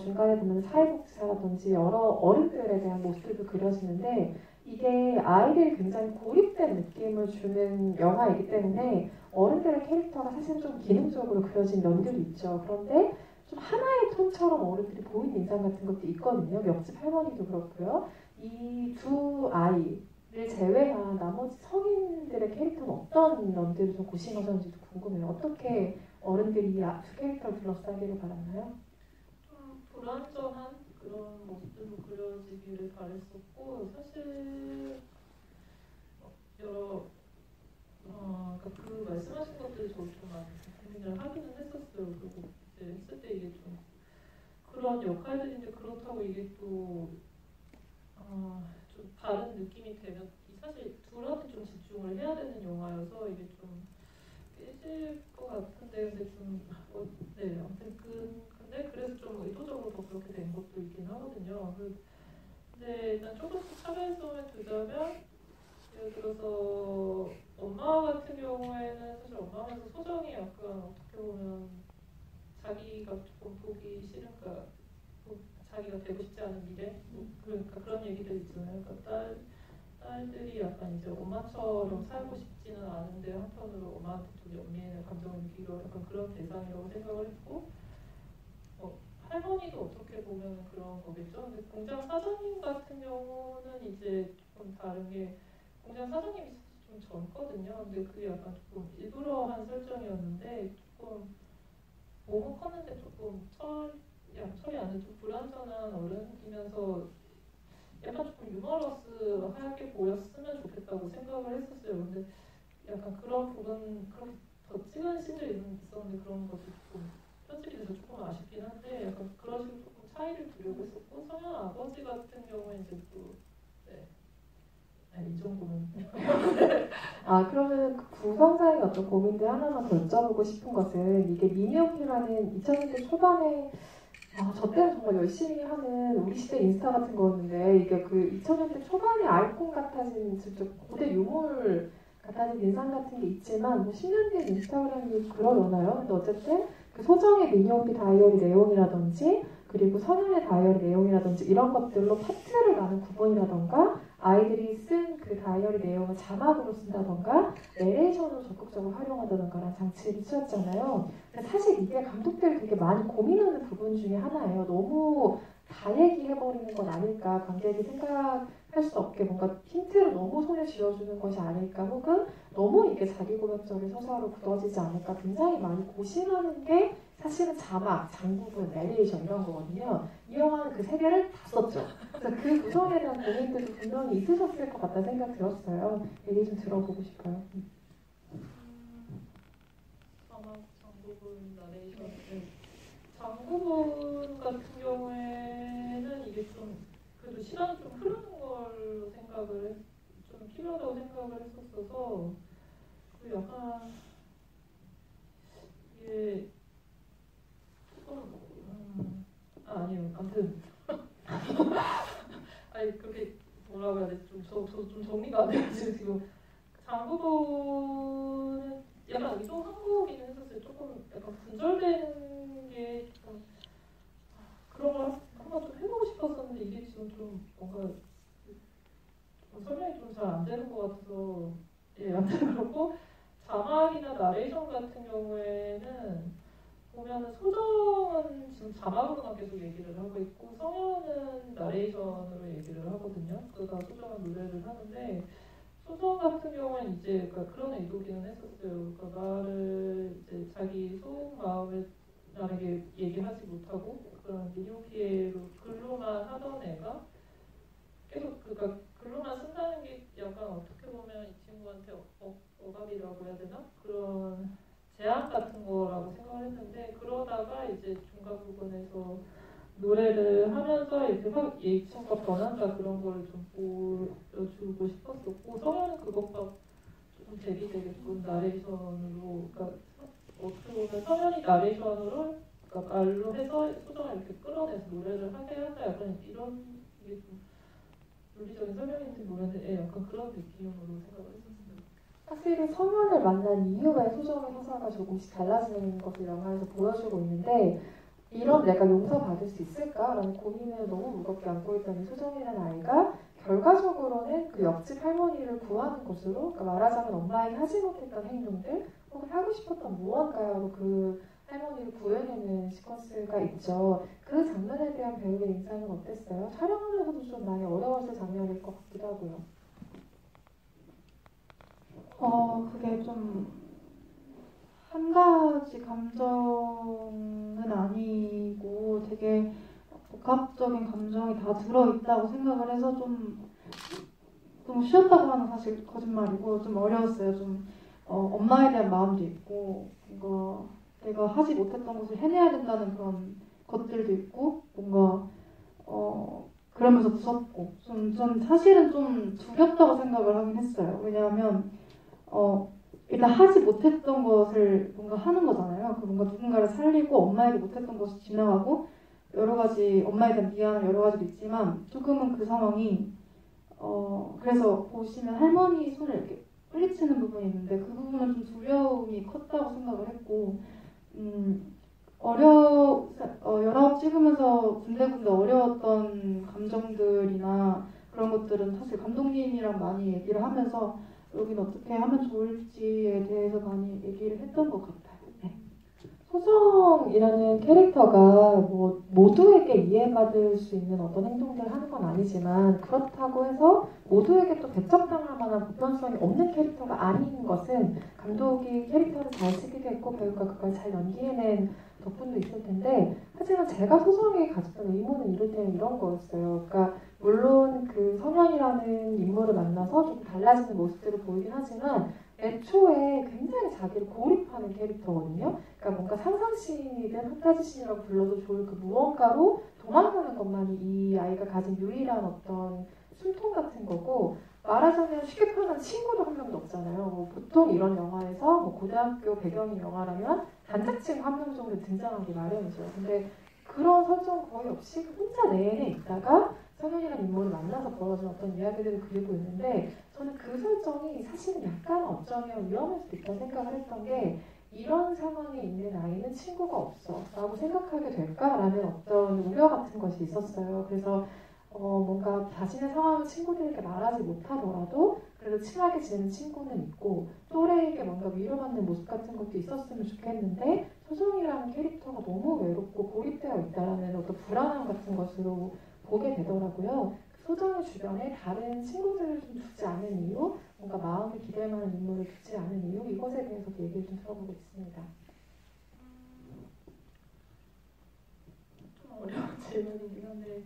중간에 보면 사회복지사라든지 여러 어른들에 대한 모습들도 그려지는데 이게 아이들이 굉장히 고립된 느낌을 주는 영화이기 때문에 어른들의 캐릭터가 사실 좀 기능적으로 그려진 면들이 있죠. 그런데 좀 하나의 톤처럼 어른들이 보이는 인상 같은 것도 있거든요. 옆집 할머니도 그렇고요. 이 두 아이를 제외한 나머지 성인들의 캐릭터는 어떤 면들을 좀 고심하셨는지도 궁금해요. 어떻게 어른들이 두 캐릭터를 둘러싸기를 바랐나요? 좀 불안정한 그런 모습들로 그려지기를 바랬었고 사실 여러 그 말씀하신 것들이 저도 좀 많이 고민을 하기는 했었어요. 그리고 이제 했을 때 이게 좀 그런 역할들인데 그렇다고 이게 또 좀 다른 느낌이 되면 사실 둘한테 좀 집중을 해야 되는 영화여서 이게 좀 깨질 것 같은데 근데 좀 네 아무튼 근데 그래서 좀 의도적으로 더 그렇게 된 것도 있긴 하거든요. 근데 일단 조금씩 차별점을 두자면 예를 들어서 엄마 같은 경우에는 사실 엄마면서 소정이 약간 어떻게 보면 자기가 조금 보기 싫으니까 자기가 되고 싶지 않은 미래 그러니까 그런 얘기들 있잖아요. 그러니까 딸들이 약간 이제 엄마처럼 살고 싶지는 않은데 한편으로 엄마한테 좀 연민의 감정을 느끼고 약간 그런 대상이라고 생각을 했고 할머니도 어떻게 보면 그런 거겠죠. 근데 공장 사장님 같은 경우는 이제 조금 다른 게 공장 사장님이 좀 젊거든요. 근데 그게 약간 조금 일부러 한 설정이었는데 조금 몸은 컸는데 조금 철이 안 좀 불완전한 어른이면서 약간 조금 유머러스하게 보였으면 좋겠다고 생각을 했었어요. 근데 약간 그런 부분 그렇게 더 찍은 씬들이 있었는데 그런 것도 조금 편집이 돼서 조금 아쉽긴 한데 약간 그런 식으로 조금 차이를 두려고 했었고 성현 아버지 같은 경우에 이제 또 이 정도는 그러면 그 구성자의 어떤 고민들 하나만 더 여쭤보고 싶은 것은 이게 민영이라는 2000년대 초반에 저 때는 정말 열심히 하는 우리 시대 인스타 같은 거였는데 이게 그 2000년대 초반에 아이콘 같아진 진짜 고대 유물 같아진 인상 같은 게 있지만 뭐 10년 뒤에 인스타그램이 그러려나요? 근데 어쨌든 그 소정의 민영비 다이어리 내용이라든지 그리고 성현의 다이어리 내용이라든지 이런 것들로 파트를 나눈 구분이라던가 아이들이 쓴 그 다이어리 내용을 자막으로 쓴다던가 내레이션으로 적극적으로 활용한다던가라는 장치를 취했잖아요. 근데 사실 이게 감독들이 되게 많이 고민하는 부분 중에 하나예요. 너무 다 얘기해버리는 건 아닐까, 관객이 생각할 수 없게 뭔가 힌트를 너무 손에 쥐어주는 것이 아닐까, 혹은 너무 이게 자기고백적인 서사로 굳어지지 않을까 굉장히 많이 고심하는 게 사실은 자막, 장부분, 내레이션 이런 거거든요. 이 영화는 그 세 개를 다 썼죠. 그래서 그 구성에 대한 고민들도 분명히 있으셨을 것 같다는 생각 들었어요. 얘기 좀 들어보고 싶어요. 아마 장구분 같은 경우에는 이게 좀 그래도 시간이 좀 흐르는 걸로 좀 필요하다고 생각을 했었어서 그 약간 이게 조금 아니에요. 아무튼 아니 그렇게 뭐라고 해야 되지? 좀 정리가 안 돼가지고 지금 장구분은 약간 이동 한국인은 했었어요. 조금 약간 분절되는 게 조금 그런 걸 한번 좀 해보고 싶었었는데 이게 지금 좀 뭔가 좀 설명이 좀 잘 안 되는 것 같아서 예, 아무튼 그렇고 자막이나 나레이션 같은 경우에는 보면은 소정은 지금 자막으로만 계속 얘기를 하고 있고 성현은 나레이션으로 얘기를 하거든요. 그러다 소정은 노래를 하는데 소정 같은 경우는 이제 그러니까 그런 의도기는 했었어요. 그러니까 말을 이제 자기 속마음을 남에게 얘기하지 못하고 그런 미디어 피해로 글로만 하던 애가 계속 그러니까 글로만 쓴다는 게 약간 어떻게 보면 이 친구한테 억압이라고 해야 되나? 그런 제한 같은 거라고 생각을 했는데 그러다가 이제 중간 부분에서 노래를 하면서 이렇게 이 친구가 변한다 그런 거를 좀 보여주고 싶었었고 성현은 그것과 조금 대비되게끔 나레이션으로 그러니까 어떻게 보면 성현이 나레이션으로 그러니까 말로 해서 소정을 이렇게 끌어내서 노래를 하게 한다 약간 이런 이게 좀 논리적인 설명인지 모르겠는데 예, 약간 그런 느낌으로 생각을 했었어요. 사실은 성현을 만난 이후에 소정의 서사가 조금씩 달라지는 것을 영화에서 보여주고 있는데 이런 내가 용서받을 수 있을까라는 고민을 너무 무겁게 안고 있던 이 소정이라는 아이가 결과적으로는 그 옆집 할머니를 구하는 것으로 그러니까 말하자면 엄마에게 하지 못했던 행동들 혹은 하고 싶었던 무언가로 그 할머니를 구해내는 시퀀스가 있죠. 그 장면에 대한 배우의 인상은 어땠어요? 촬영하면서도 좀 많이 어려웠을 장면일 것 같기도 하고요. 그게 좀 한 가지 감정은 아니고 되게 복합적인 감정이 다 들어있다고 생각을 해서 좀 쉬웠다고 하면 사실 거짓말이고 좀 어려웠어요. 좀 엄마에 대한 마음도 있고 뭔가 내가 하지 못했던 것을 해내야 된다는 그런 것들도 있고 뭔가 그러면서 무섭고 좀 사실은 좀 두렵다고 생각을 하긴 했어요. 왜냐하면 일단 하지 못했던 것을 뭔가 하는 거잖아요. 그 뭔가 누군가를 살리고 엄마에게 못했던 것이 지나가고 여러 가지 엄마에 대한 미안함 여러 가지도 있지만 조금은 그 상황이 그래서 보시면 할머니 손을 이렇게 뿌리치는 부분이 있는데 그 부분은 좀 두려움이 컸다고 생각을 했고 19 찍으면서 군데군데 어려웠던 감정들이나 그런 것들은 사실 감독님이랑 많이 얘기를 하면서 여기는 어떻게 하면 좋을지에 대해서 많이 얘기를 했던 것 같아요. 네. 소정이라는 캐릭터가 뭐 모두에게 이해받을 수 있는 어떤 행동들을 하는 건 아니지만 그렇다고 해서 모두에게 또 배척당할 만한 보편성이 없는 캐릭터가 아닌 것은 감독이 캐릭터를 잘 쓰기도 했고 배우가 그걸 잘 연기해낸 덕분도 있을 텐데 하지만 제가 소정에게 가졌던 의문은 이럴 때는 이런 거였어요. 그러니까 물론 그 성현이라는 인물을 만나서 좀 달라지는 모습들을 보이긴 하지만 애초에 굉장히 자기를 고립하는 캐릭터거든요. 그러니까 뭔가 상상신이든 판타지신이라고 불러도 좋을 그 무언가로 도망가는 것만이 이 아이가 가진 유일한 어떤 숨통 같은 거고 말하자면 쉽게 표현한 친구도 한 명도 없잖아요. 뭐 보통 이런 영화에서 뭐 고등학교 배경인 영화라면 단짝 친구 한 명 정도 등장하기 마련이죠. 근데 그런 설정 거의 없이 혼자 내내 있다가 성현이라는 인물을 만나서 벌어진 어떤 이야기들을 그리고 있는데 저는 그 설정이 사실은 약간 어쩌면 위험할 수도 있다고 생각을 했던 게 이런 상황에 있는 아이는 친구가 없어 라고 생각하게 될까라는 어떤 우려 같은 것이 있었어요. 그래서 뭔가 자신의 상황을 친구들에게 말하지 못하더라도 그래도 친하게 지내는 친구는 있고 또래에게 뭔가 위로받는 모습 같은 것도 있었으면 좋겠는데 소정이라는 캐릭터가 너무 외롭고 고립되어 있다는 어떤 불안함 같은 것으로 보게 되더라고요. 소정의 주변에 다른 친구들을 좀 두지 않은 이유, 뭔가 마음을 기댈 만한 인물을 두지 않은 이유, 이것에 대해서도 얘기를 좀 들어보고 있습니다. 좀 어려운 질문이긴 한데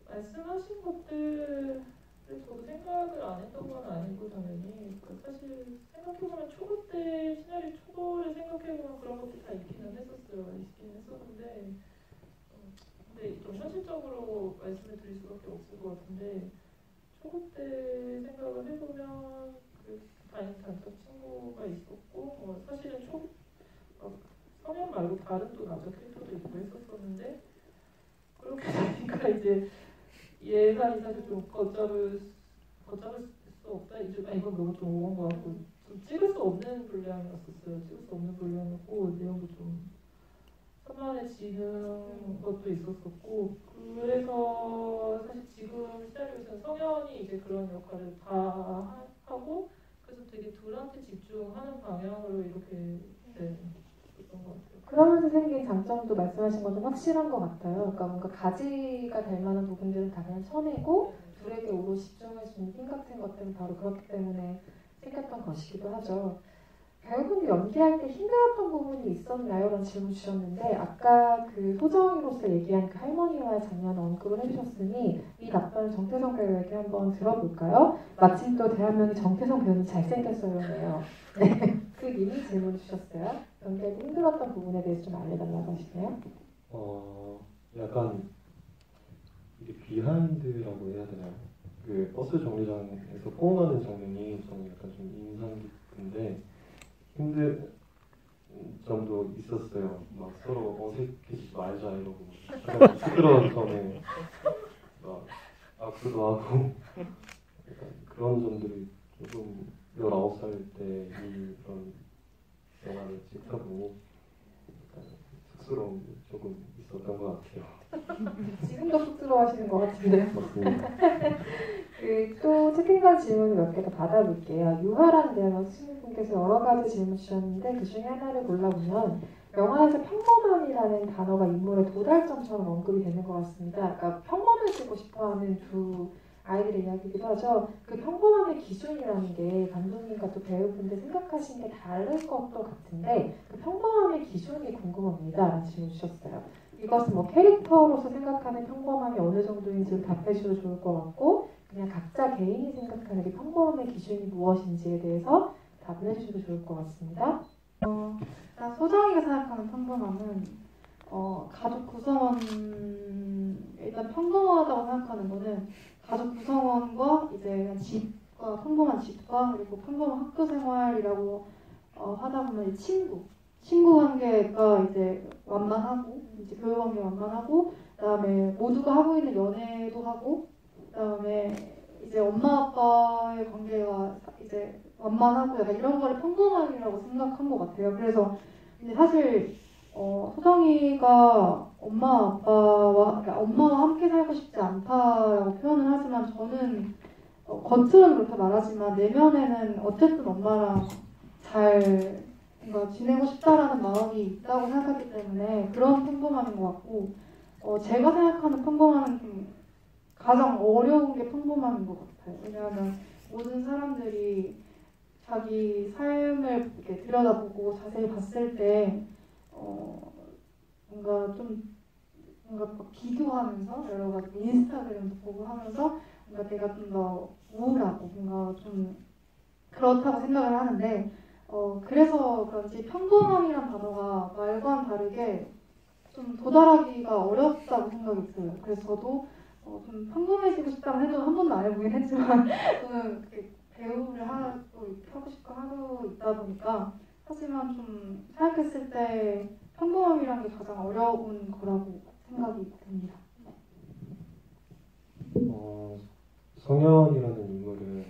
말씀하신 것들을 저도 생각을 안 했던 건 아니고 당연히 사실 생각해보면 초보 때 시나리오 초보를 생각해보면 그런 것도 다 있기는 했었어요. 이건 너무 좀 오한 것 같고 좀 찍을 수 없는 분량이었었어요. 찍을 수 없는 분량이었고 내용도 좀 산만해지는 것도 있었었고 그래서 사실 지금 시나리오에서는 성현이 이제 그런 역할을 다 하고 그래서 되게 둘한테 집중하는 방향으로 이렇게 했던 것 같아요. 그러면서 생긴 장점도 말씀하신 것좀 확실한 것 같아요. 그러니까 뭔가 가지가 될 만한 부분들은 다 그냥 쳐내고 둘에게 오롯이 집중할 수 있는 힘 같은 것들은 바로 그렇기 때문에 생겼던 것이기도 하죠. 배우분이 연기할 때 힘들었던 부분이 있었나요? 라는 질문 주셨는데 아까 그 소정이로서 얘기한 그 할머니와의 장면을 언급을 해주셨으니 이 답변을 정태성 배우에게 한번 들어볼까요? 마침 또 대한민국 정태성 배우님 잘생겼어요네요. 네, 그 님이 질문 주셨어요. 연기할 때 힘들었던 부분에 대해서 좀 알려달라고 하시네요. 약간 이게 비하인드라고 해야 되나요? 그 버스 정류장에서 포옹하는 장면이 저는 약간 좀 인상 깊은데 힘든 점도 있었어요. 막 서로 어색해지지 말자 이러고 약간 시끄러운 점에 막 악수도 하고 약간 그런 점들이 조금 19살 때 이런 영화를 찍다 보니 약간 쑥스러움이 조금 있었던 것 같아요. 지금도 쑥스러워하시는 것 같은데요. 맞습니다. 또 채팅방 질문 몇 개 더 받아볼게요. 유화라는 대화 시민분께서 여러 가지 질문 주셨는데 그 중에 하나를 골라보면 영화에서 평범함이라는 단어가 인물의 도달점처럼 언급이 되는 것 같습니다. 그러니까 평범해지고 싶어하는 두 아이들의 이야기이기도 하죠. 그 평범함의 기준이라는 게 감독님과 또 배우분들 생각하시는 게 다를 것도 같은데 그 평범함의 기준이 궁금합니다. 라는 질문 주셨어요. 이것은 뭐 캐릭터로서 생각하는 평범함이 어느 정도인지 답해주셔도 좋을 것 같고 그냥 각자 개인이 생각하는 그 평범함의 기준이 무엇인지에 대해서 답을 해주셔도 좋을 것 같습니다. 일단 소정이가 생각하는 평범함은 가족 구성원 일단 평범하다고 생각하는 거는 가족 구성원과 이제 집과 평범한 집과 그리고 평범한 학교 생활이라고 하다 보면 친구 관계가 이제 완만하고 이제 교육 관계 완만하고 그다음에 모두가 하고 있는 연애도 하고 그다음에 이제 엄마 아빠의 관계가 이제 완만하고 약간 이런 거를 평범함이라고 생각한 것 같아요. 그래서 근데 사실 소정이가 그러니까 엄마와 함께 살고 싶지 않다라고 표현을 하지만 저는 겉으로는 그렇게 말하지만 내면에는 어쨌든 엄마랑 잘 뭔가 지내고 싶다라는 마음이 있다고 생각하기 때문에 그런 평범함인 것 같고 제가 생각하는 평범함은 좀 가장 어려운 게 평범함인 것 같아요. 왜냐하면 모든 사람들이 자기 삶을 이렇게 들여다보고 자세히 봤을 때 뭔가 막 비교하면서 여러 가지 인스타그램도 보고 하면서 뭔가 내가 좀 더 우울하고 뭔가 좀 그렇다고 생각을 하는데 그래서 그런지 평범함이란 단어가 말과는 다르게 좀 도달하기가 어렵다고 생각이 들어요. 그래서 저도 좀 평범해지고 싶다는 해도 한 번도 안 해보긴 했지만 저는 배우를 하고 싶고 하고 있다 보니까 하지만 좀 생각했을 때 평범함이란 게 가장 어려운 거라고 생각이 듭니다. 성현이라는 인물은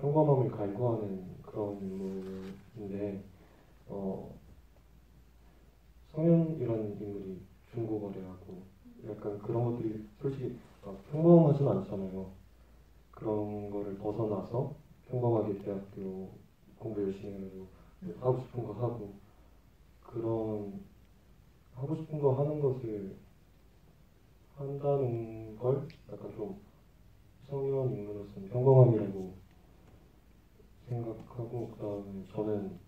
평범함을 갈구하는 그런 인물인데 성현이라는 인물이 중고거래하고 약간 그런 것들이 솔직히 평범하진 않잖아요. 그런 거를 벗어나서 평범하게 대학교 공부 열심히 해가지고 하고 싶은 거 하고 그런 하고 싶은 거 하는 것을 한다는 걸 약간 좀 성현 인물로서는 평범함이라고 생각하고 그다음에 저는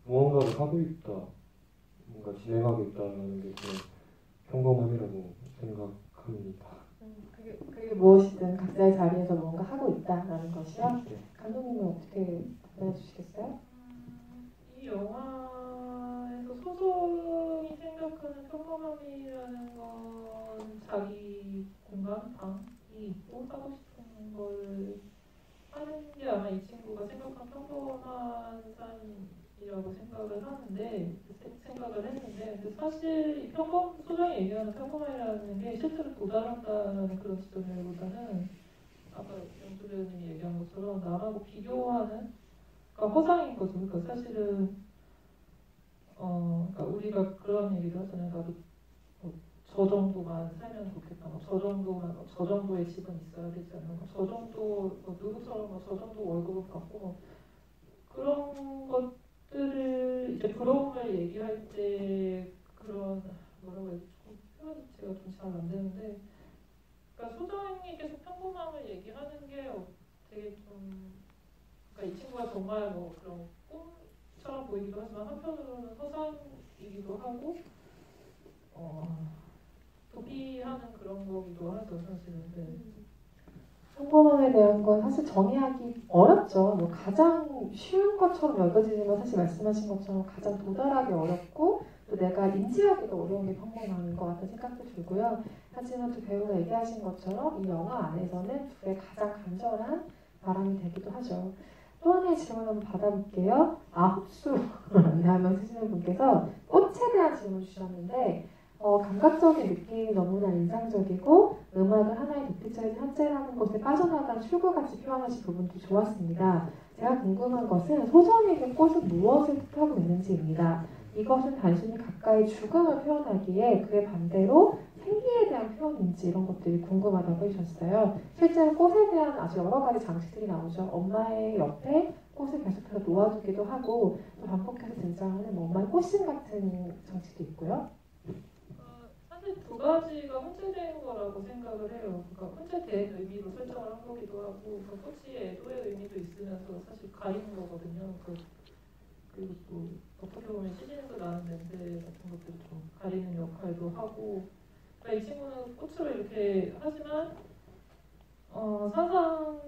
무언가를 하고 있다, 뭔가 진행하고 있다는 게 저는 평범함이라고 생각합니다. 그게 무엇이든 각자의 자리에서 뭔가 하고 있다라는 것이요. 네. 감독님은 어떻게 답변해 주시겠어요? 이 영화에서 소정이 생각하는 평범함이라는 건 자기 공간, 방이 있고 하고 싶은 걸 하는 게 아마 이 친구가 생각한 평범한 삶이라고 생각을 했는데 근데 사실 소정이 얘기하는 평범함이라는 게 실제로 도달한다는 그런 지점보다는 영화하고 비교하는 그러니까 허상인 거죠. 그러니까 사실은 그러니까 우리가 그런 얘기도 하잖아요. 나도 저 정도만 살면 좋겠다. 저 정도의 집은 있어야 되지 않나. 저 정도 누구처럼 저 정도 월급을 받고 그런 것들을 이제 부러움을 얘기할 때 그런 뭐라고 해야 되지? 표현이 제가 좀 잘 안 되는데, 그러니까 소정이 계속 평범함을 얘기하는 게 되게 좀, 그러니까 이 친구가 정말 뭐 그런 꿈처럼 보이기도 하지만 한편으로는 허상이기도 하고, 도피하는 그런 거기도 하죠, 사실은. 네. 평범함에 대한 건 사실 정의하기 어렵죠. 뭐 가장 쉬운 것처럼 여겨지지만 사실 말씀하신 것처럼 가장 도달하기 어렵고 또 내가 인지하기도 어려운 게 평범함인 것 같은 생각도 들고요. 하지만 또 배우가 얘기하신 것처럼 이 영화 안에서는 그게 가장 간절한 바람이 되기도 하죠. 또 하나의 질문 한번 받아볼게요. 아홉수 하면 쓰시는 분께서 꽃에 대한 질문 주셨는데 감각적인 느낌이 너무나 인상적이고 음악을 하나의 도피처에서 현재라는 것에 빠져나간 출구같이 표현하신 부분도 좋았습니다. 제가 궁금한 것은 소정에게 꽃은 무엇을 뜻하고 있는지입니다. 이것은 단순히 가까이 죽음을 표현하기에 그에 반대로 생기에 대한 표현인지 이런 것들이 궁금하다고 해주셨어요. 실제로 꽃에 대한 아주 여러 가지 장치들이 나오죠. 엄마의 옆에 꽃을 계속해서 놓아두기도 하고 또 반복해서 등장하는 뭐 엄마의 꽃신 같은 장치도 있고요. 사실 두 가지가 혼재된 거라고 생각을 해요. 그러니까 혼재된 의미로 설정을 한 거기도 하고 그 꽃이 애도의 의미도 있으면서 사실 가리는 거거든요. 그리고 또 어떻게 보면 시즌에서 나는 냄새 같은 것들을 좀 가리는 역할도 하고, 그러니까 이 친구는 꽃으로 이렇게 하지만 상상하는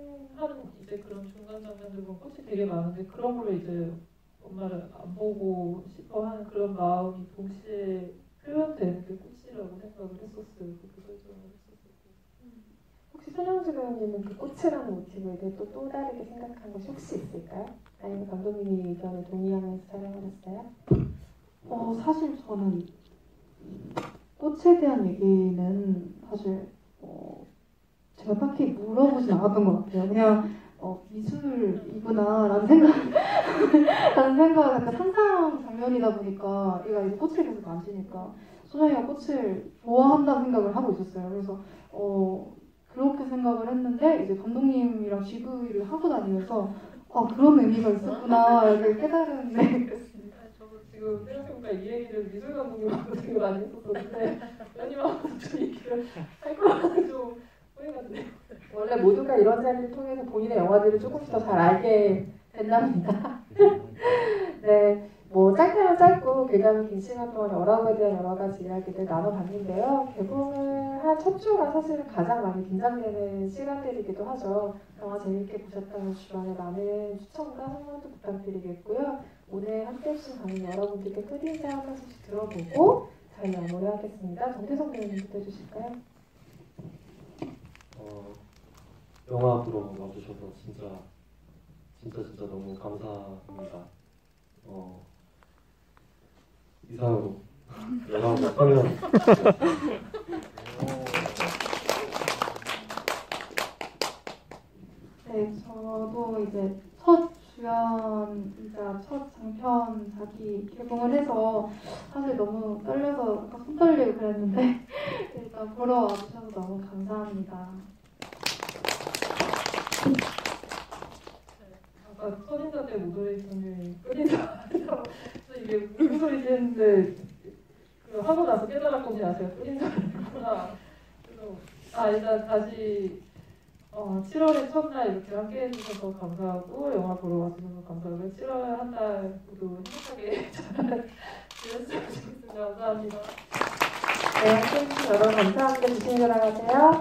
이제 그런 중간 장면들 보면 꽃이 되게 많은데 그런 걸로 이제 엄마를 안 보고 싶어하는 그런 마음이 동시에 표현되는 게 꽃이라고 생각을 했었어요. 그렇게 설정을 했었어요. 혹시 손영주 배우님은 그 꽃이라는 모티브에 대해 또 다르게 생각한 것이 혹시 있을까요? 아니면 감독님이 의견을 동의하면서 촬영하셨어요? 사실 저는 꽃에 대한 얘기는 사실 제가 딱히 물어보진 않았던 것 같아요. 그냥 미술이구나라는 약간 상상 장면이다 보니까 얘가 이제 꽃을 계속 만지니까 소정이가 꽃을 좋아한다는 생각을 하고 있었어요. 그래서 그렇게 생각을 했는데 이제 감독님이랑 GV를 하고 다니면서 그런 의미가 있었구나 이렇게 깨달은데 그랬습니다. 저도 지금 생각해보니까 이 얘기를 미술 감독님하고 되게 많이 했었는데 연임하고 좀 얘기를 할 거라는 좀 후회가 드네요. 원래 모두가 이런 자리를 통해서 본인의 영화들을 조금씩 더 잘 알게 된답니다. 네, 뭐 짧게는 짧고 길다면 긴 시간 동안 영화에 대한 여러 가지 이야기들 나눠봤는데요. 개봉을 한 첫 주가 사실은 가장 많이 긴장되는 시간들이기도 하죠. 영화 재밌게 보셨다면 주변에 많은 추천과 성원도 부탁드리겠고요. 오늘 함께 해주신 관객 여러분들께 끝인사 한 말씀씩 들어보고 잘 마무리하겠습니다. 정태성 배우님부터 해주실까요? 영화 보러 와주셔서 진짜 너무 감사합니다. 이상으로 영화 못하면 네, 저도 이제 첫 주연이자 첫 장편작이 개봉을 해서 사실 너무 떨려서 아까 손 떨리고 그랬는데 일단 보러 와주셔서 너무 감사합니다. 아까 첫인사 때 모더레이터님이 끝인사에서 이게 무슨 소리지 했는데 하고 나서 깨달았거든요. 제가 끝인사였구나. 그래서 일단 다시 7월의 첫날 이렇게 함께 해주셔서 감사하고 영화 보러 와주셔서 감사하고 7월 한 달 모두 행복하게 잘 지냈으면 좋겠습니다. 감사합니다. 네, 함께 해주신 여러분 감사합니다. 조심히 돌아가세요.